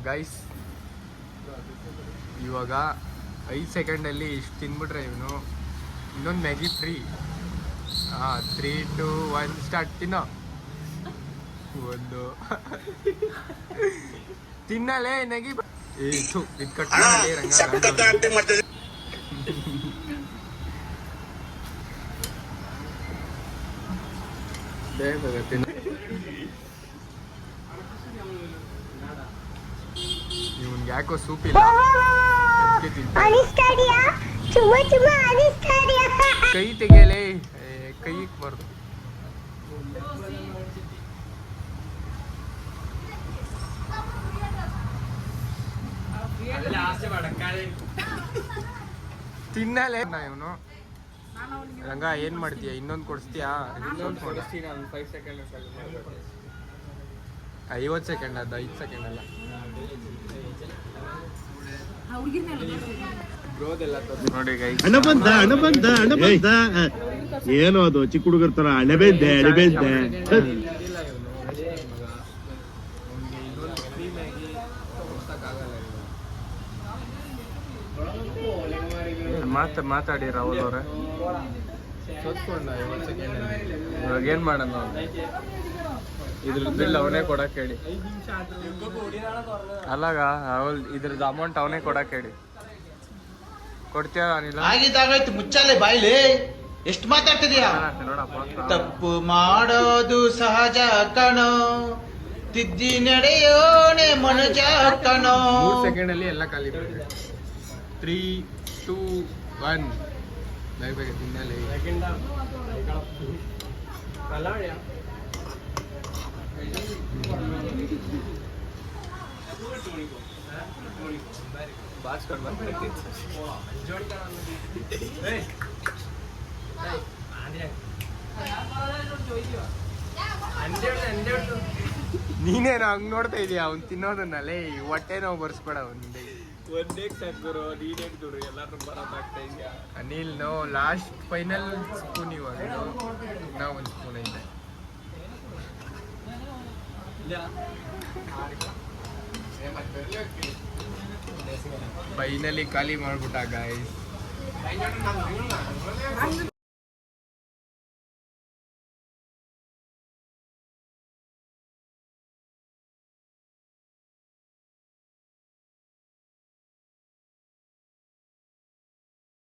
Guys ಇವಾಗ 5 ಸೆಕೆಂಡಲ್ಲಿ ಇಷ್ಟು ತಿನ್ಬಿಟ್ರೆ ಇವನು ಇನ್ನೊಂದು ಮ್ಯಾಗಿ ಫ್ರೀ. 3, 2, 1 ಸ್ಟಾರ್ಟ್. ತಿನ್ನೋ ಒಂದು ತಿನ್ನಲೇ ನಗಿ ಇದು ಕಟ್ಟಿ ರಂಗ ಇವನ್ಗೆ ಯಾಕೋ ಸೂಪ್ ಇಲ್ಲ. ಕೈ ತೆಗೆಯಲೇ, ಕೈ ಇಕ್ಬಾರ್ದು. ತಿನ್ನಲೇ ಇವನು. ರಂಗ ಏನ್ ಮಾಡ್ತೀಯ? ಇನ್ನೊಂದು ಕೊಡಿಸ್ತೀಯಾ? 50 ಸೆಕೆಂಡ್ ಅದು, 5 ಸೆಕೆಂಡ್ ಅಲ್ಲ. ನೋಡಿ ಏನೋ ಅದು ಚಿಕ್ಕ ಹುಡುಗರ ತರ ಅಣೆಬೆದ್ದೆ ಮಾತಾಡಿ ರಾಹುಲ್ ಅವ್ರೆ. ಇವಾಗ ಏನ್ ಮಾಡೋಣ? ಇದ್ರ ಬಿಲ್ ಅವನೇ ಕೊಡಕ್ ಹೇಳಿ. ಅಲ್ಲಾಗ ರಾಹುಲ್ ಇದ್ರದ್ದು ಅಮೌಂಟ್ ಅವನೇ ಕೊಡಕ್ ಹೇಳಿ. ಕೊಡ್ತೀಯ? ಆಗಿದ್ದಾಗಾಯ್ತು, ಮುಚ್ಚಾಲೆ ಬಾಯ್ಲಿ. ಎಷ್ಟು ಮಾತಾಡ್ತಿದೀಯಾ? ತಪ್ಪು ಮಾಡೋದು ಸಹಜ ಕಣೋ, ತಿದ್ದಿ ನಡೆಯೋನೆ ಮನುಜ ಕಣೋ. 3 ಸೆಕೆಂಡ್ ಅಲ್ಲಿ ಎಲ್ಲ ಖಾಲಿ. 3, 2, 1 ಬೇಗ ತಿನ್ನಲಿ. ನೀನೇನು ಹಂಗ್ ನೋಡ್ತಾ ಇದೀಯ? ಅವ್ನು ತಿನ್ನೋದನ್ನಲ್ಲೇ ಹೊಟ್ಟೆ ನಾವು ಬರ್ಸ್ಬೇಡ ಅವ್ನಿಂದ. Anil no last final spoon. ಇವಾಗ ನಾವು ಒಂದು ಸ್ಪೂನ್ ಐತೆ. ಫೈನಲಿ ಖಾಲಿ ಮಾಡ್ಬಿಟ್ಟ ಗಾಯ್ಸ್.